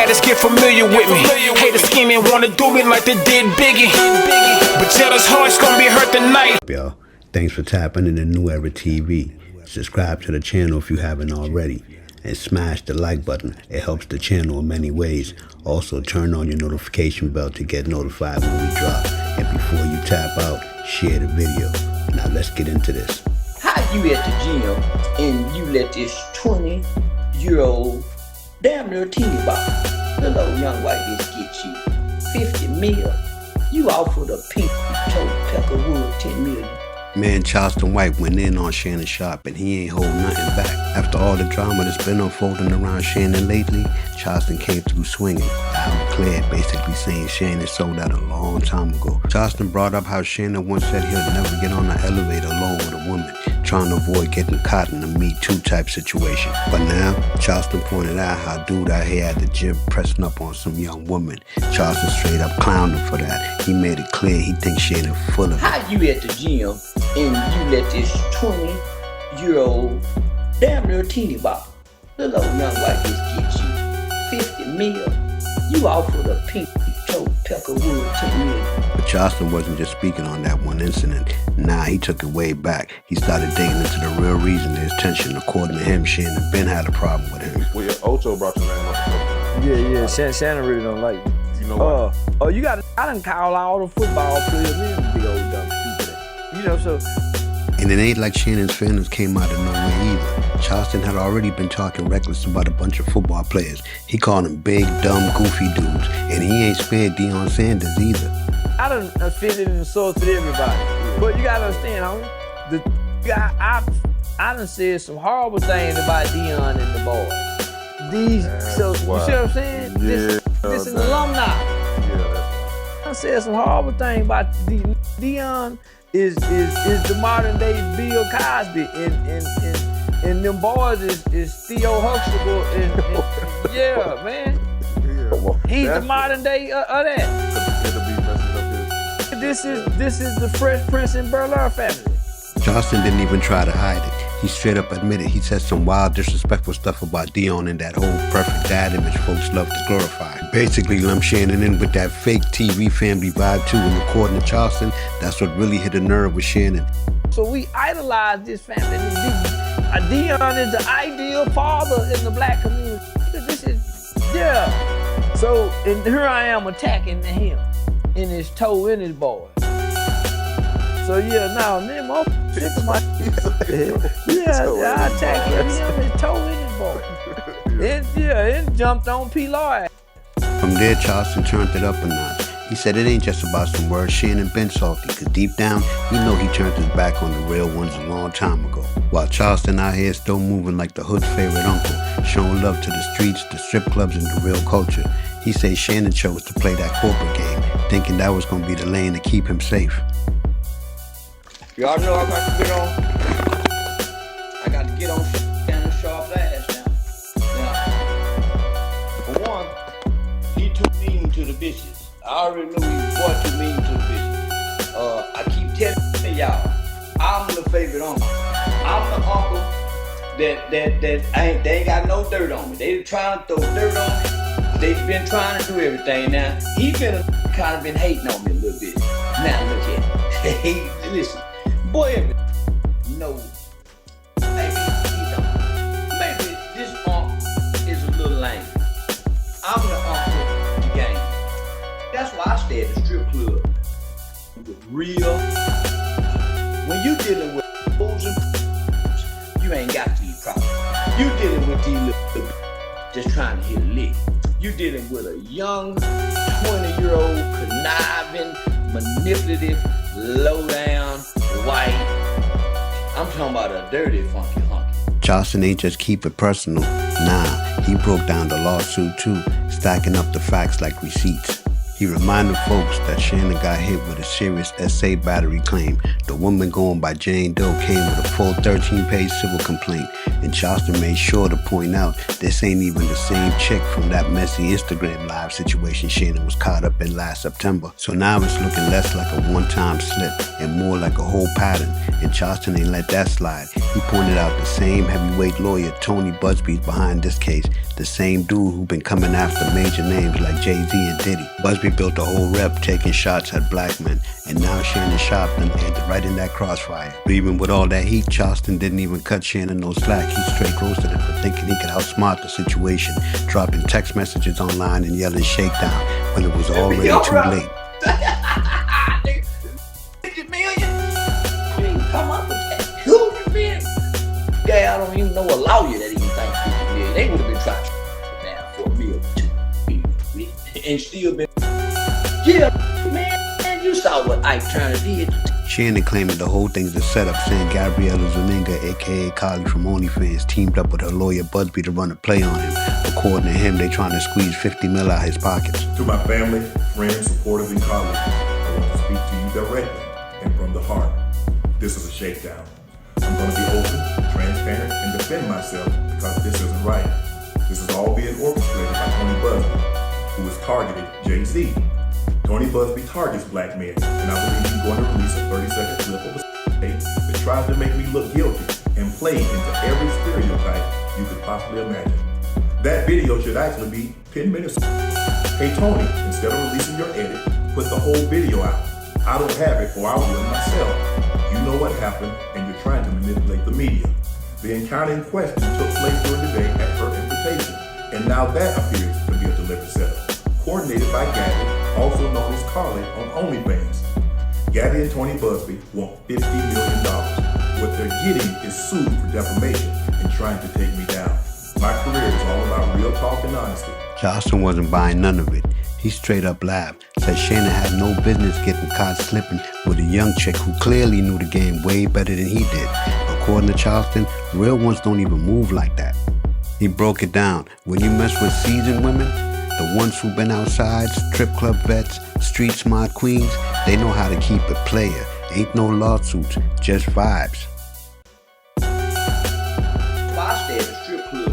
haters get familiar with me. Haters scheming, wanna do me like they did Biggie. But jealous hearts gonna be hurt tonight. Y'all, thanks for tapping into New Era TV. Subscribe to the channel if you haven't already. And smash the like button. It helps the channel in many ways. Also, turn on your notification bell to get notified when we drop. And before you tap out, share the video. Now let's get into this. How you at the gym and you let this 20-year-old damn near teeny bop, little old young white bitch get you 50 mil? You offered a pink toe Peckerwood 10 million. Man, Charleston White went in on Shannon Sharpe and he ain't hold nothing back. After all the drama that's been unfolding around Shannon lately, Charleston came through swinging. The album cleared, basically saying Shannon sold out a long time ago. Charleston brought up how Shannon once said he'll never get on the elevator alone with a woman, trying to avoid getting caught in a Me Too type situation. But now, Charleston pointed out how dude out here at the gym pressing up on some young woman. Charleston straight up clowned him for that. He made it clear he thinks Shannon full of it. How you at the gym and you let this 20-year-old damn near teeny bop, little old young white bitch get you 50 mil? You offered a pink toe Peckerwood 10 million. But Charleston wasn't just speaking on that one incident. Nah, he took it way back. He started digging into the real reason there's tension. According to him, Shannon Ben had a problem with him. Well, yeah, Ocho brought your name up. Yeah. Shannon really don't like me. You know what? I done call all the football players in big old dumb stupid. You know, so. And it ain't like Shannon's feelings came out of nowhere either. Charleston had already been talking reckless about a bunch of football players. He called them big, dumb, goofy dudes. And he ain't spared Deion Sanders either. I done offended and insulted everybody. But you gotta understand, homie, I done said some horrible things about Deion and the boys. You see what I'm saying? Yeah, this is an alumni. Yeah, I said some horrible things about Deion is the modern day Bill Cosby and them boys is Theo Huxtable and yeah, man. He's the modern day of that. This is the Fresh Prince and Bel-Air family. Charleston didn't even try to hide it. He straight up admitted he said some wild, disrespectful stuff about Deion and that whole perfect dad image folks love to glorify. Basically lumped Shannon in with that fake TV family vibe too, and according to Charleston, that's what really hit a nerve with Shannon. So we idolize this family. Deion is the ideal father in the black community. So, and here I am attacking him in his toe, in his boy. So them all sick of my I attacked him in his toe, in his boy. It jumped on P. Lloyd. From there, Charleston turned it up a notch. He said it ain't just about some words. Shannon been salty, cause deep down, he know he turned his back on the real ones a long time ago. While Charleston out here still moving like the hood's favorite uncle, showing love to the streets, the strip clubs, and the real culture. He say Shannon chose to play that corporate game, thinking that was gonna be the lane to keep him safe. Y'all know I got to get on. I got to get on Shannon Sharpe's ass now. For one, he too mean to the bitches. I already know he's boy too mean to the bitches. I keep telling y'all, I'm the favorite uncle. I'm the uncle that they ain't got no dirt on me. They trying to throw dirt on me. They've been trying to do everything. Now he kind of been hating on me a little bit. Now look at it. Hey, listen. Boy, no, maybe he don't. Maybe this uncle is a little lame. I'm the uncle of the game. That's why I stay at the strip club with real. When you dealing with fools and you ain't got these problems. You dealing with these little just trying to hit a lick. You dealing with a young 20-year-old conniving, manipulative, low down, white. I'm talking about a dirty, funky hunky. Charleston ain't just keep it personal. Nah, he broke down the lawsuit too, stacking up the facts like receipts. He reminded folks that Shannon got hit with a serious SA battery claim. The woman going by Jane Doe came with a full 13-page civil complaint, and Charleston made sure to point out this ain't even the same chick from that messy Instagram live situation Shannon was caught up in last September. So now it's looking less like a one-time slip and more like a whole pattern, and Charleston ain't let that slide. He pointed out the same heavyweight lawyer, Tony Busby's behind this case, the same dude who been coming after major names like Jay-Z and Diddy. Busby built a whole rep taking shots at black men, and now Shannon Sharpe done ended right in that crossfire. But even with all that heat, Charleston didn't even cut Shannon no slack. He straight roasted him for thinking he could outsmart the situation, dropping text messages online and yelling shakedown when it was already too late. 50 million? You didn't come up with that. 200 million? Yeah, I don't even know a lawyer that even thinks 50 million. They would have been trying to down for $1 million, $2 million, and still been. Yeah, man, you saw what Ike Turner did. Shannon claiming the whole thing's a setup, saying Gabriella Zuniga, aka Carly from OnlyFans, teamed up with her lawyer Busby to run a play on him. According to him, they trying to squeeze $50 million out his pockets. To my family, friends, supporters, and colleagues, I want to speak to you directly and from the heart. This is a shakedown. I'm going to be open, transparent, and defend myself because this isn't right. This is all being orchestrated by Tony Busby, who has targeted Jay-Z. Tony Busby targets black men, and I believe he's going to release a 30-second clip of a tape that tries to make me look guilty and play into every stereotype you could possibly imagine. That video should actually be 10 minutes. Hey Tony, instead of releasing your edit, put the whole video out. I don't have it, or I'll do it myself. You know what happened, and you're trying to manipulate the media. The encounter in question took place during the day at her invitation, and now that appears to be a deliberate setup. Coordinated by Gabby, also known as Carly on OnlyFans. Gabby and Tony Busby want $50 million. What they're getting is sued for defamation and trying to take me down. My career is all about real talk and honesty. Charleston wasn't buying none of it. He straight up laughed, said Shannon had no business getting caught slipping with a young chick who clearly knew the game way better than he did. According to Charleston, real ones don't even move like that. He broke it down. When you mess with seasoned women, the ones who've been outside, strip club vets, street smart queens, they know how to keep it player. Ain't no lawsuits, just vibes. I stay at the strip club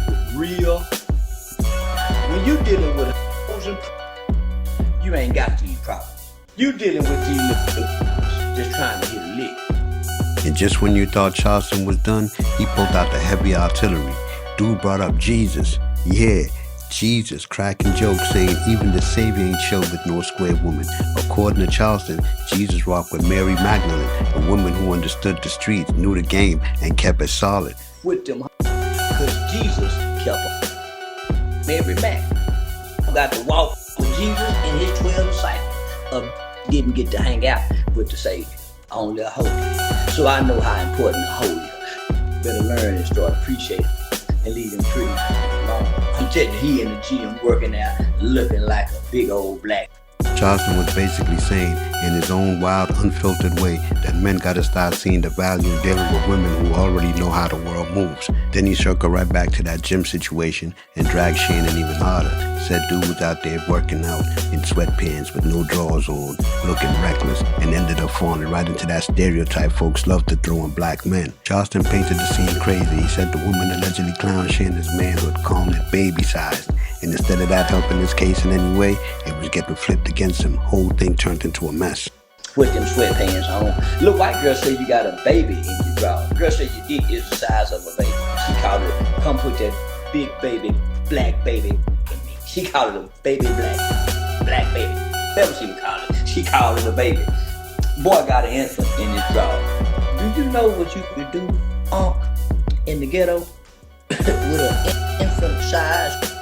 with real. When you dealing with hoes and you ain't got these problems. You dealing with these little just trying to hit a lick. And just when you thought Charleston was done, he pulled out the heavy artillery. Dude brought up Jesus. Yeah, Jesus, cracking jokes saying even the Savior ain't chill with no square woman. According to Charleston, Jesus rocked with Mary Magdalene, a woman who understood the streets, knew the game, and kept it solid. With them, because Jesus kept them. Mary Mac got to walk with Jesus and his 12 disciples. Didn't get to hang out with the Savior, only a holy. So I know how important the holy is. Better learn and start appreciating and leave them free. I'm telling you, he in the gym working out, looking like a big old black. Charleston was basically saying, in his own wild, unfiltered way, that men gotta start seeing the value in dealing with women who already know how the world moves. Then he circled right back to that gym situation and dragged Shannon even harder. Said dude was out there working out in sweatpants with no drawers on, looking reckless, and ended up falling right into that stereotype folks love to throw on black men. Charleston painted the scene crazy. He said the woman allegedly clowned Shannon's manhood, calling it baby-sized. And instead of that helping his case in any way, it was getting flipped against him. Whole thing turned into a mess. With them sweatpants on. Little white girl say you got a baby in your drawers. Girl say your dick is the size of a baby. She called it, come put that big baby, black baby in me. She called it a baby black baby. Whatever she would call it. She called it a baby. Boy got an infant in his drawer. Do you know what you could do, in the ghetto with an infant size?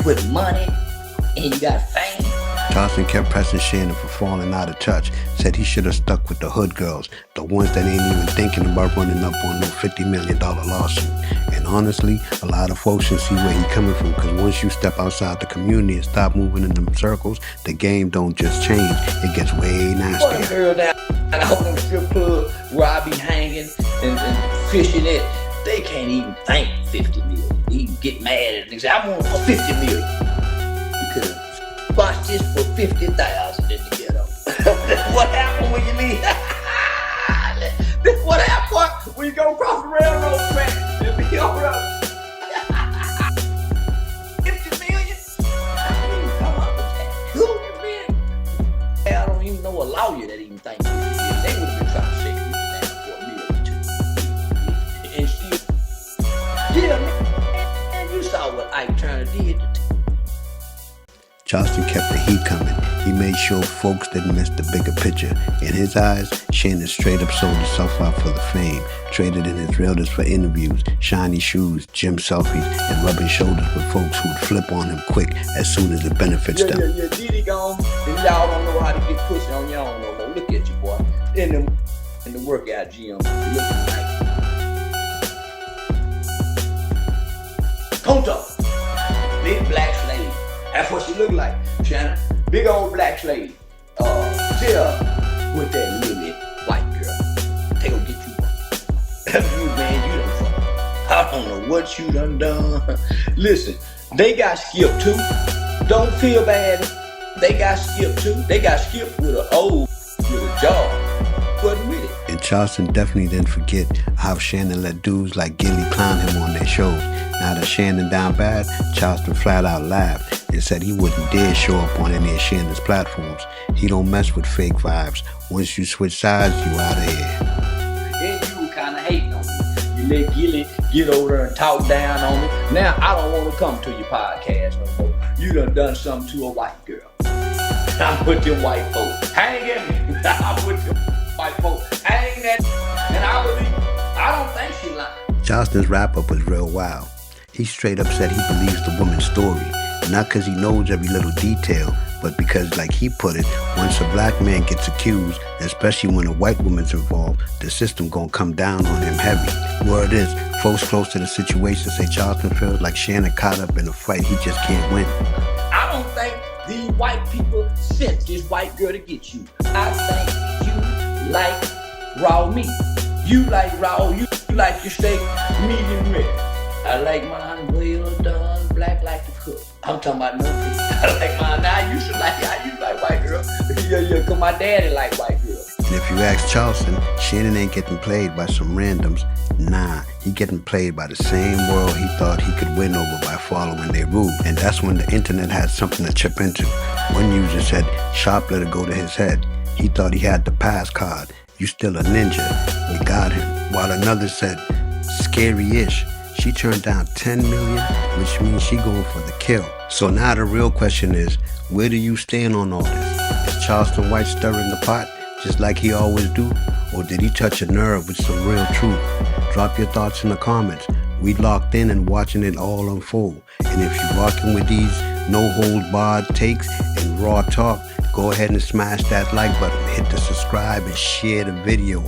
With money, and you got fame. Charleston kept pressing Shannon for falling out of touch. Said he should have stuck with the hood girls, the ones that ain't even thinking about running up on no $50 million lawsuit. And honestly, a lot of folks should see where he coming from, because once you step outside the community and stop moving in them circles, the game don't just change, it gets way nastier. Boy, girl down at the strip club where I be hanging and fishing it, they can't even think 50 million. They even get mad at it and say, I want a 50 million. Because bought this for $50,000 in the ghetto. What happened when you leave? This what happened when you go across the railroad track and be over up. 50 million? How do you come up with that? 2 million? I don't even know a lawyer that even thinks they would have been trying to shake me down for $1 million or $2 million. And still, yeah, man, you saw what Ike Turner did. Charleston kept the heat coming. He made sure folks didn't miss the bigger picture. In his eyes, Shannon straight up sold himself out for the fame, traded in his realtors for interviews, shiny shoes, gym selfies, and rubbing shoulders with folks who'd flip on him quick as soon as it benefits them. Yeah, Diddy gone, and y'all don't know how to get pussy on your own no more. Look at you, boy. In the workout gym, looking like Conto, big black slave. That's what she look like, Shannon. Big old black slave. Sit up with that little white girl. They gon' get you. You, man, you done fuck. I don't know what you done. Listen, they got skipped too. Don't feel bad. They got skipped too. They got skipped with a jaw. Wasn't with it. And Charleston definitely didn't forget how Shannon let dudes like Gilly clown him on their shows. Now that Shannon down bad, Charleston flat out laughed and said he wouldn't dare show up on any of Shannon's platforms. He don't mess with fake vibes. Once you switch sides, you out of here. Then you were kind of hating on me. You let Gilly get over there and talk down on me. Now I don't want to come to your podcast no more. You done something to a white girl. I'm with them white folks. Hang at me. I'm with them white folks. Hang at me. And I don't think she lying. Charleston's wrap-up was real wild. He straight up said he believes the woman's story, not because he knows every little detail, but because, like he put it, once a black man gets accused, especially when a white woman's involved, the system gonna come down on him heavy. Word is, folks close to the situation say Charleston feels like Shannon caught up in a fight he just can't win. I don't think these white people sent this white girl to get you. I think you like raw meat. You like raw, you like your steak medium rare. I like mine well done, black like the cook. I'm talking about no people. I like mine. Now you should like how you like white girl. Yeah, cause my daddy like white girl. And if you ask Charleston, Shannon ain't getting played by some randoms. Nah, he getting played by the same world he thought he could win over by following their rules. And that's when the internet had something to chip into. One user said, Sharpe let it go to his head. He thought he had the pass card. You still a ninja. You got him. While another said, scary-ish. She turned down $10 million, which means she going for the kill. So now the real question is, where do you stand on all this? Is Charleston White stirring the pot, just like he always do? Or did he touch a nerve with some real truth? Drop your thoughts in the comments. We locked in and watching it all unfold. And if you're rocking with these no-hold-barred takes and raw talk, go ahead and smash that like button, hit the subscribe and share the video.